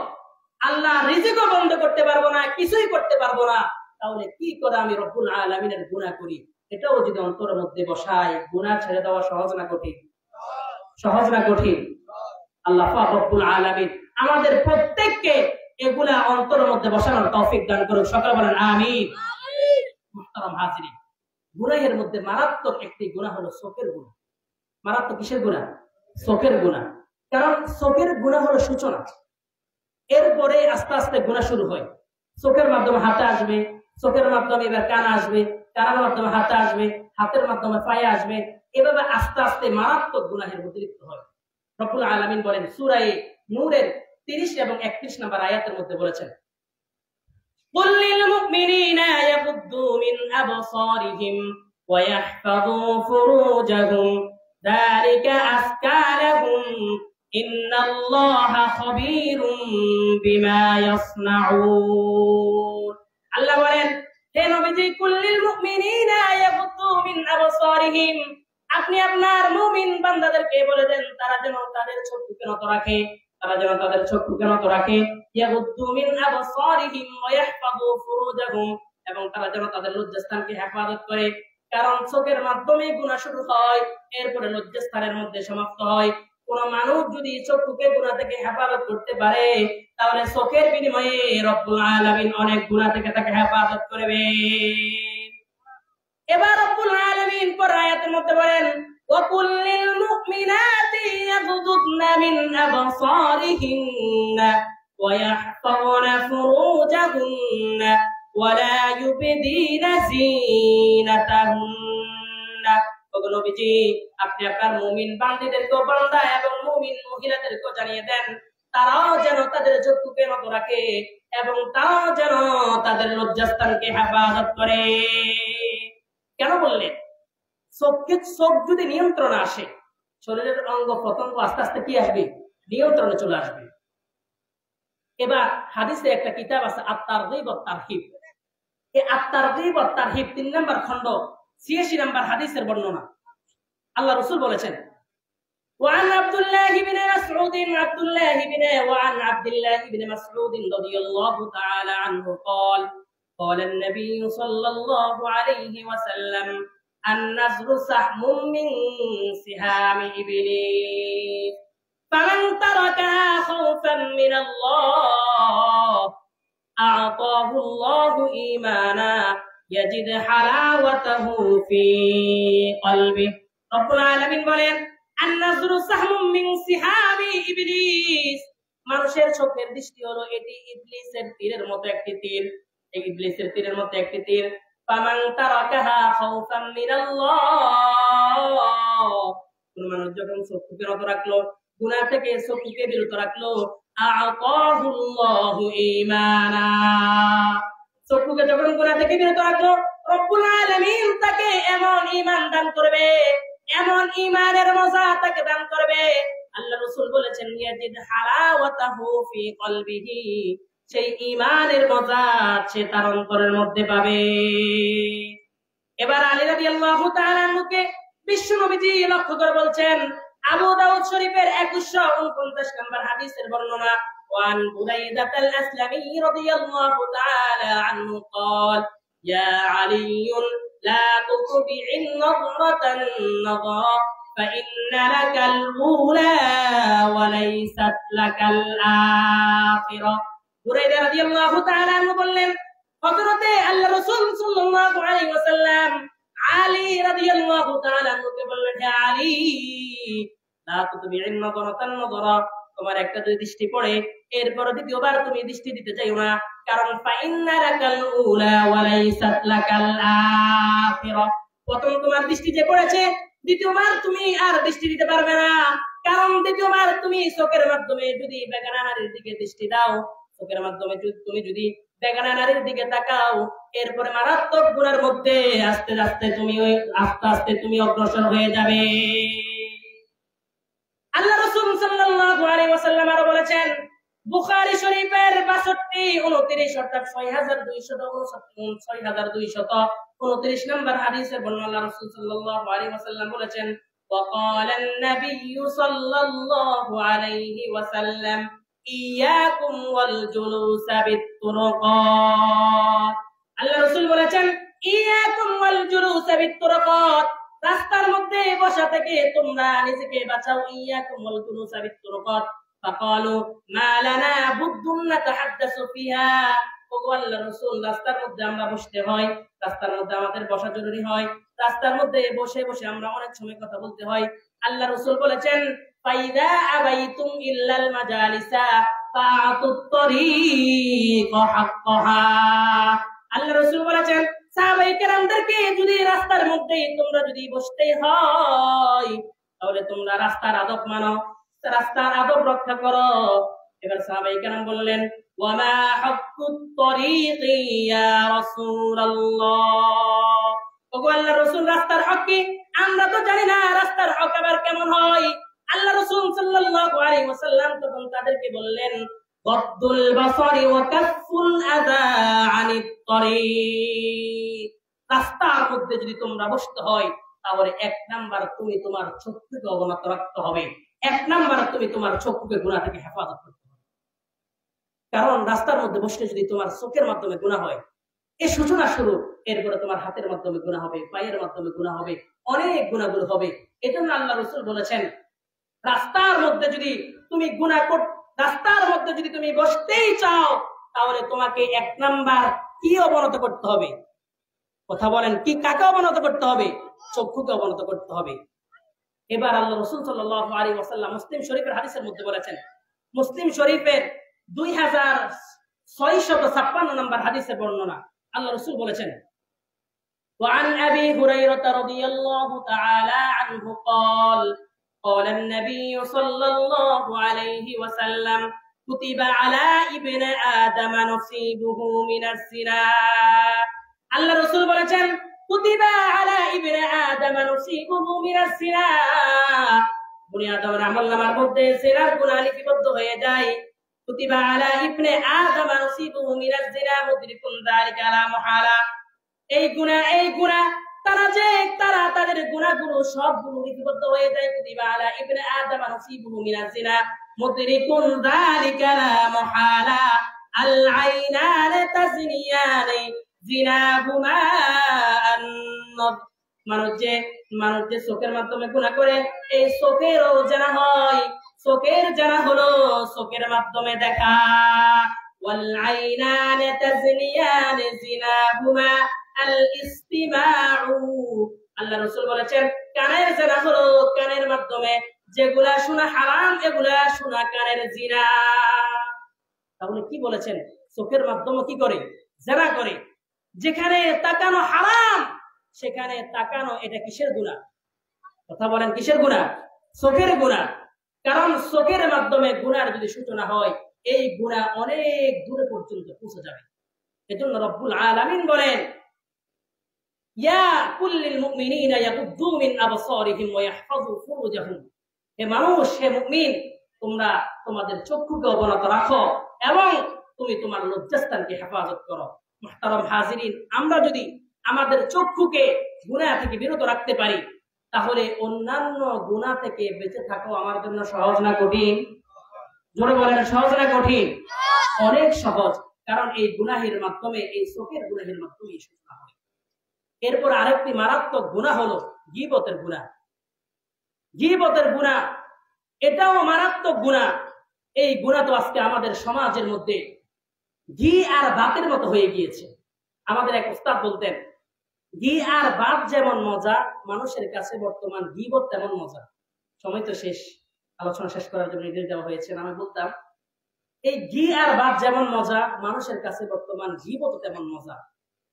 আল্লাহ রিজিকও বন্ধ করতে পারবো না, কিছুই করতে পারবো না, তাহলে কি করে আমি রব্বুল আলামিনের গুনাহ করি? এটাও যদি অন্তরের মধ্যে বসাই, গুনাহ ছেড়ে দেওয়া সহজ না কঠিন? সহজ না কঠিন? আল্লাহ পাক রব্বুল আলামিন আমাদের প্রত্যেককে এগুলা অন্তরের মধ্যে বসানোর তৌফিক দান করুক। সকলে বলেন আমিন। মুহতারাম হাজিরিন, গুনাহের মধ্যে মারাত্মক একটি গুনাহ হলো চোখের গুনাহ। মারাত্মক কিসের গুনাহ? চোখের গুনাহ। কারণ চোখের গুনাহ হলো সূচনা, এরপরে আস্তে আস্তে গুনাহ শুরু হয়। চোখের মাধ্যমে হাতে আসবে, চোখের মাধ্যমে এবার কান আসবে, কানের মাধ্যমে হাতে আসবে, হাতের মাধ্যমে পায়ে আসবে, এভাবে আস্তে আস্তে মারাত্মক গুনাহের মধ্যে লিপ্ত হয়। রব্বুল আলামিন বলেন সূরা নূরের 30 এবং 31 নম্বর আয়াতের মধ্যে বলেছেন, قل للمؤمنين يغضوا من أبصارهم ويحفظوا فروجهم ذلك أزكى لهم إن الله خبير بما يصنعون। আল্লাহ বলেন, হে নবীজি, কুল্লিল মুমিনিনা ইয়াগুদ্দু মিন আবসারিহিম, আপনি আপনার মুমিন বান্দাদেরকে বলে দেন তারা যেন তাদের চক্ষুকে নত রাখে, তারা যেন তাদের চক্ষুকে নত রাখে, ইয়াগুদ্দু মিন আবসারিহিম ওয়া ইয়াহফাযু ফুরুজাহুম, এবং তারা যেন তাদের লজ্জাস্থানকে হেফাজত করে। কারণ চোখের মাধ্যমে গুনাহ শুরু হয়, এরপরে লজ্জাস্থানের মধ্যে সমাপ্ত হয়। কোন মানুষ যদি চক্ষুকে গুনাহ থেকে হেফাজত করতে পারে, তাহলে চোখের বিনিময়ে রব্বুল আলামিন অনেক গুনাহ থেকে তাকে হেফাজত করবে। এবার রব্বুল আলামিন পরের আয়াতের মধ্যে বলেন, ওয়া কুল্লিল মুমিনাতি ইয়াগুদুদনা মিন আবসারিহিন্না ওয়া ইয়াহফাযনা ফুরুজাহুন্না ওয়া লা ইউবদিনা যিনাতাহুন্না। ওগো নবীজি, আপনি আপনার মুমিন বান্দীদেরকে, বান্দা এবং মুমিন মহিলাদেরকে জানিয়ে দেন তারাও যেন তাদের চক্ষুকে নত রাখে এবং তারাও যেন তাদের লজ্জাস্থানকে হেফাজত করে। কেন বললেন? চোখ যদি নিয়ন্ত্রণে আসে, শরীরের অঙ্গ প্রত্যঙ্গ আস্তে আস্তে কি আসবে? নিয়ন্ত্রণে চলে আসবে। এবার হাদিসে একটা কিতাব আছে আত-তারগীব ওয়াত তারহিব। এই আত-তারগীব ওয়াত তারহিব 3 নম্বর খণ্ড 86 নম্বর হাদিসের বর্ণনা। আল্লাহ রাসূল বলেছেন, وعن عبد الله بن مسعود وعن عبد الله بن مسعود رضي الله تعالى عنه قال قال النبي صلى الله عليه وسلم النذر سهم من سهام إبليس فمن تركها خوفا من الله أعطاه الله إيمانا يجد حلاوته في قلبه। رب العالمين বলেন, আন-নাযরু সাহমুম মিন সিহামি ইবলিস, মানুষের চোখের দৃষ্টি হলো এটি ইবলিসের তীরের মতো একটি তীর। এই ইবলিসের তীরের মতো একটি তীর। ফামান তারাকাহা খাউফাম মিনাল্লাহ, কোন মানুষ যখন চোখকে নত রাখলো, গুনাহ থেকে চোখকে বিরত রাখলো, আ'তাহুল্লাহু ঈমানা, চোখকে যখন গুনাহ থেকে বিরত রাখলো, রব্বুল আলামিন তাকে এমন ঈমান দান করবে, এমন ঈমানের মজা তাকে দান করবে। আল্লাহ রাসূল বলেছেন, ইয়াজিদ হালাওয়াতাহু ফি কলবিহি, সেই ঈমানের মজা সে তার অন্তরের মধ্যে পাবে। এবার আলী রাদিয়াল্লাহু তাআলা আনহুকে বিশ্ব নবীজি লক্ষ্য করে বলছেন, আবু দাউদ শরীফের 2149 নম্বর হাদিসের বর্ণনা, ওয়ান বুরাইদাতাল আসলামী রাদিয়াল্লাহু তাআলা আনহু قال يا علي لا تطبع النظرة النظرة فإن لك الأولى وليست لك الآخرة। বুরাইদা রাদিয়াল্লাহু তাআলা আনহু বললেন, হযরতে আল্লাহ রাসূল সাল্লাল্লাহু আলাইহি ওয়াসাল্লাম আলী রাদিয়াল্লাহু তাআলা আনহুকে বললেন, হে আলী, লা তুতবি'ন নাযরাতান নাযরা, তোমার একটা যদি দৃষ্টি পড়ে এরপর দ্বিতীয়বার তুমি দৃষ্টি দিতে চাইও না। কারণ ফাইন্না লাকাল উলা ওয়া লাইসাত লাকাল আখিরা, প্রথম তোমার দৃষ্টি যে পড়েছে, দ্বিতীয়বার তুমি আর দৃষ্টি দিতে পারবে না। কারণ দ্বিতীয়বার তুমি চোখের মাধ্যমে যদি বেগানা নারীর দিকে দৃষ্টি দাও, চোখের মাধ্যমে তুমি যদি বেগানা নারীর দিকে তাকাও, এরপরে মারাত্মক গুনার মধ্যে আস্তে আস্তে তুমি অগ্রসর হয়ে যাবে। আল্লাহ রাসূল সাল্লাল্লাহু আলাইহি ওয়াসাল্লাম আরো বলেছেন, বুখারী শরীফের 62, 29 অর্থাৎ 6229 নম্বর হাদিসের বর্ণনা আল্লাহ রাসূল সাল্লাল্লাহু আলাইহি ওয়াসাল্লাম বলেছেন, وقال النبي صلى الله عليه وسلم إياكم والجلوس بالطرقات। আল্লাহ রাসূল বলেছেন, إياكم والجلوس بالطرقات, রাস্তার মধ্যে বসা থেকে তোমরা নিজেকে বাঁচাও। إياكم والجلوس بالطرقات فقالوا ما لنا بد نتحدث فيها, আল্লাহ রাসূল, রাস্তার মধ্যে আমরা বসতে হয়, রাস্তার মধ্যে আমাদের বসা জরুরি হয়, রাস্তার মধ্যে বসে বসে আমরা অনেক সময় কথা বলতে হয়। আল্লাহ রাসূল বলেছেন, ফাইদা আবাইতুম ইল্লাল মাজালিসা ফাআতুত তরিক হাক্কাহা। আল্লাহ রাসূল বলেছেন, সাহাবায়ে কেরামদেরকে যদি রাস্তার মধ্যে তোমরা যদি বসতে হয়, তাহলে তোমরা রাস্তার আদব মানো, রাস্তার আদব রক্ষা করো। এবার সাহাবায়ে কেরাম বললেন, ওয়ামা হাক্কুত তরিকি ইয়া রাসূলুল্লাহ, ওগো আল্লাহর রাসূল, রাস্তার হক কি? আমরা তো জানি না রাস্তার হক আবার কেমন হয়। আল্লাহ রাসূল সাল্লাল্লাহু আলাইহি ওয়াসাল্লাম তখন তাদেরকে বললেন, গদ্দুল বাসারি ওয়া কাফুল আযা আনিত তরিক, রাস্তার মধ্যে যদি তোমরা বসতে হয়, তাহলে এক নাম্বার তুমি তোমার চক্ষুকে অবনত রাখতে হবে, এক নাম্বার তুমি তোমার চক্ষুকে গুনাহ থেকে হেফাজত করতে হবে। কারণ রাস্তার মধ্যে বসলে যদি তোমার চোখের মাধ্যমে গুনাহ হয়, এই সূচনা শুরু, এরপরে তোমার হাতের মাধ্যমে গুনাহ হবে, পায়ের মাধ্যমে গুনাহ হবে, অনেক গুনাহগুলো হবে। এজন্য আল্লাহ রাসূল বলেছেন, রাস্তার মধ্যে যদি তুমি রাস্তার মধ্যে যদি তুমি বসতেই চাও, তাহলে তোমাকে এক নাম্বার কি অবনত করতে হবে? কথা বলেন, কি কাকে অবনত করতে হবে? চক্ষুকে অবনত করতে হবে। এবার আল্লাহ রাসূল সাল্লাল্লাহু আলাইহি ওয়াসাল্লাম মুসলিম শরীফের হাদিসের মধ্যে বলেছেন, মুসলিম শরীফের 2656 নম্বর হাদিসের বর্ণনা, আল্লাহ রাসূল বলেছেন, وعن أبي هريرة رضي الله تعالى عنه قال قال النبي صلى الله عليه وسلم كتب على ابن آدم نصيبه من الزنا। আল্লাহ রাসূল বলেছেন, কুতিবা আলা ইবনে আদম নসিবুহু মিনাজ জিনা, বনি আদমের আমলনামার মধ্যে জিনার গুনাহ লিপিবদ্ধ হয়ে যায়। কুতিবা আলা ইবনে আদম নসিবুহু মিনাজ জিনা মুদরিকুন যালিকা লা মুহালা, এই গুনাহ তারা তাদের গুনাহগুলো সবগুলো লিপিবদ্ধ হয়ে যায়। কুতিবা আলা ইবনে আদম নসিবুহু মিনাজ জিনা মুদরিকুন যালিকা লা মুহালা, আল আইনান তাজনিয়ানি জিনাহুমা আন-নদ, মানুষ যে চোখের মাধ্যমে গুনাহ করে, এই চোখেরও জানা হয়, চোখের জানা হলো চোখের মাধ্যমে দেখা। ওয়াল আইনান তাজনিয়ান জিনাহুমা আল ইসতিমাউ, আল্লাহ রাসূল বলেছেন, কানের জানা হলো কানের মাধ্যমে, যেগুলা শোনা হারাম এগুলা শোনা কানের জিনা। তাহলে কি বলেছেন? চোখের মাধ্যমে কি করে? জানা করে। যেখানে তাকানো হারাম সেখানে তাকানো, এটা কিসের গুনাহ? কথা বলেন, কিসের গুনাহ? চোখের গুনাহ। কারণ চোখের মাধ্যমে গুনার যদি সূচনা হয়, এই গুনাহ অনেক দূরে পর্যন্ত পৌঁছে যাবে। এজন্য রব্বুল আলামিন বলেন, ইয়া কুল্লিল মুমিনিনা ইয়াগুদ্দু মিন আবসারিহিম ওয়া ইয়াহফাযু ফুরুজাহুম, হে মানুষ, হে মুমিন, তোমরা তোমাদের চক্ষুকে অবনত রাখো এবং তুমি তোমার লজ্জাস্থানকে হেফাজত করো। মুহতারাম হাজিরিন, আমরা যদি আমাদের চক্ষুকে গুনাহ থেকে বিরত রাখতে পারি, তাহলে অন্যান্য গুনাহ থেকে বেঁচে থাকো আমার জন্য সহজ না কঠিন? জোরে বলেন, সহজ না কঠিন? অনেক সহজ। কারণ এই গুনাহের মাধ্যমে, এই চোখের গুনাহের মাধ্যমে সূচনা হয়। এরপর আরেকটি মারাত্মক গুনাহ হলো গীবতের গুনাহ। গীবতের গুনাহ এটাও মারাত্মক গুনাহ। এই গুনাহ তো আজকে আমাদের সমাজের মধ্যে ঘি আর ভাতের মতো হয়ে গিয়েছে। আমাদের এক উস্তাদ বলতেন, ঘি আর ভাত যেমন মজা, মানুষের কাছে বর্তমান গীবত তেমন মজা। সময় তো শেষ, আলোচনা শেষ করার জন্য নির্দেশ দেওয়া হয়েছে। আমি বলতাম, এই ঘি আর ভাত যেমন মজা, মানুষের কাছে বর্তমান গীবত তেমন মজা।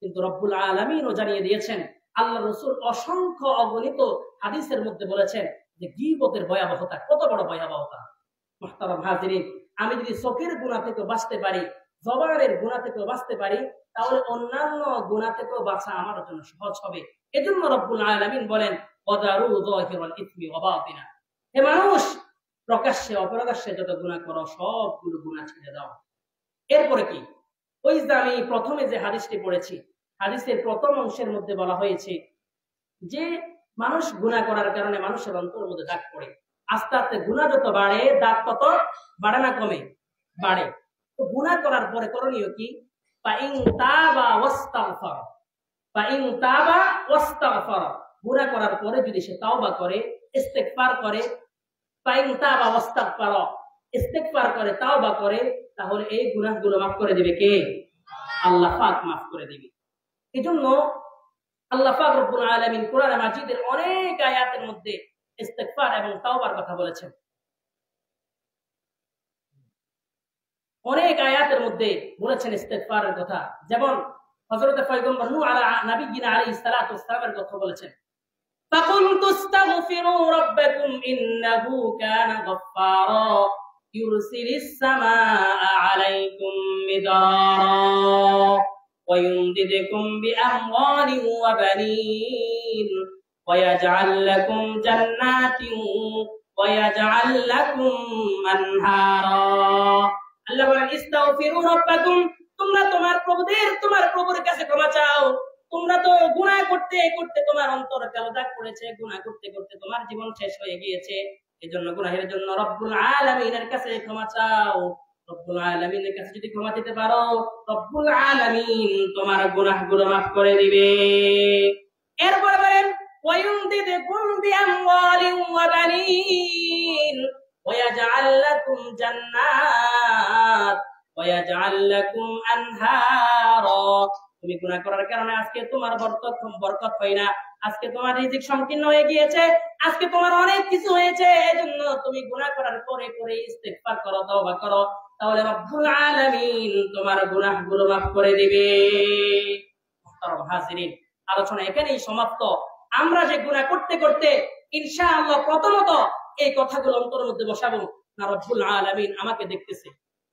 কিন্তু রব্বুল আলামিনও জানিয়ে দিয়েছেন, আল্লাহ রসুল অসংখ্য অগণিত হাদিসের মধ্যে বলেছেন যে গীবতের ভয়াবহতা কত বড় ভয়াবহতা। মুহতারাম হাজিরিন, আমি যদি চোখের গুনাহ থেকে বাঁচতে পারি, জবানের গুনাহ থেকে বাঁচতে পারি, তাহলে অন্যান্য গুনাহ থেকেও বাঁচা আমার জন্য সহজ হবে। এজন্য রব্বুল আলামিন বলেন, ওয়াদারু যাহিরাল ইসমি ওয়া বাতিনা, হে মানুষ, প্রকাশ্যে অপ্রকাশ্যে যত গুনাহ করো সবগুলো গুনাহ ছেড়ে দাও। এরপরে কি? ওই যে আমি প্রথমে যে হাদিসটি পড়েছি, হাদিসের প্রথম অংশের মধ্যে বলা হয়েছে যে মানুষ গুনাহ করার কারণে মানুষের অন্তরের মধ্যে দাগ পড়ে। আস্তে আস্তে গুনাহ যত বাড়ে, দাগ তত বাড়ে না কমে? বাড়ে। তো গুনাহ করার পরে করণীয় কি? ফাইন তাবা ওয়াস্তাগফার, ফাইন তাবা ওয়াস্তাগফার, গুনাহ করার পরে যদি সে তাওবা করে, ইস্তেগফার করে, ফাইন তাবা ওয়াস্তাগফার, ইস্তেগফার করে, তাওবা করে, তাহলে এই গুনাহগুলো মাফ করে দিবে কে? আল্লাহ পাক মাফ করে দিবে। এজন্য আল্লাহ পাক রব্বুল আলামিন কোরআন মাজিদের অনেক আয়াতের মধ্যে ইস্তেগফার এবং তাওবার কথা বলেছেন। অনেক আয়াতের মধ্যে বলেছেন ইস্তেগফারের কথা। যেমন হযরত পয়গম্বর নূহ নবীনা আলাইহিস সালাতু ওয়াস সালামের কথা বলেছেন, ফাকুলতু আস্তাগফিরু রাব্বাকুম ইন্নাহু কানা গাফফারা ইউরসিলিস সামাআ আলাইকুম মিদরারা ويمددكم بأموال وبنين ويجعل لكم جنات ويجعل لكم أنهارا। আল্লাহ বলেন, ইস্তাগফিরু রাব্বাকুম, তোমরা তোমার প্রভুর কাছে ক্ষমা চাও। তোমরা তো গুনাহ করতে করতে তোমার অন্তরে কালো দাগ পড়েছে, গুনাহ করতে করতে তোমার জীবন শেষ হয়ে গিয়েছে। এজন্য গুনাহের জন্য রব্বুল আলামিনের কাছে ক্ষমা চাও। রব্বুল আলামিনের কাছে যদি ক্ষমা দিতে পারো, রব্বুল আলামিন তোমার গুনাহগুলো মাফ করে দিবে। এরপর বলেন, ওয়ায়ুমদিদকুম বিআমওয়ালিন ওয়া বানিন ওয়ায়াজআল লাকুম জান্নাত ওয়ায়াজআল লাকুম আনহারা। তুমি গুনাহ করার কারণে আজকে তোমার বরকত হয় না, আজকে তোমার রিজিক সংকীর্ণ হয়ে গিয়েছে, আজকে তোমার অনেক কিছু হয়েছে। এজন্য তুমি গুনাহ করার পরে পরে ইস্তেগফার করো, তওবা করো, তাহলে রব্বুল আলামিন তোমার গুনাহগুলো মাফ করে দিবে। মুহতারাম হাজিরিন, আলোচনা এখানেই সমাপ্ত। আমরা যে গুনাহ করতে করতে ইনশাআল্লাহ প্রথমত এই কথাগুলো অন্তরের মধ্যে বসাবো, না রব্বুল আলামিন আমাকে দেখতেছে,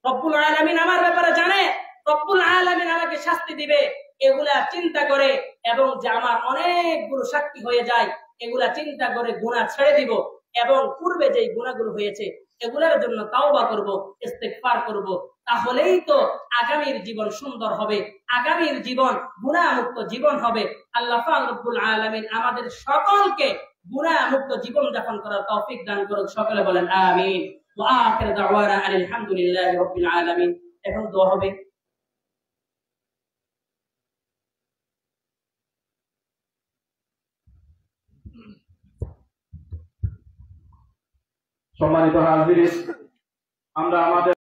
রব্বুল আলামিন আমার ব্যাপারে জানে, রব্বুল আলামিন আমাকে শাস্তি দিবে, এগুলা চিন্তা করে, এবং যে আমার অনেকগুলো সাক্ষী হয়ে যায়, এগুলা চিন্তা করে গুনাহ ছেড়ে দিব, এবং পূর্বে যে গুনাহগুলো হয়েছে এগুলোর জন্য তাওবা করব, ইস্তেগফার করব। তাহলেই তো আগামীর জীবন সুন্দর হবে, আগামীর জীবন গুনাহ মুক্ত জীবন হবে। আল্লাহ পাক রব্বুল আলামিন আমাদের সকলকে গুনাহ মুক্ত জীবন যাপন করার তৌফিক দান করুক। সকলে বলেন আমিন। ওয়া আখিরু দাওয়ানা আলহামদুলিল্লাহি রাব্বিল আলামিন। এখন দোয়া হবে। সম্মানিত হাজিরিন, আমরা আমাদের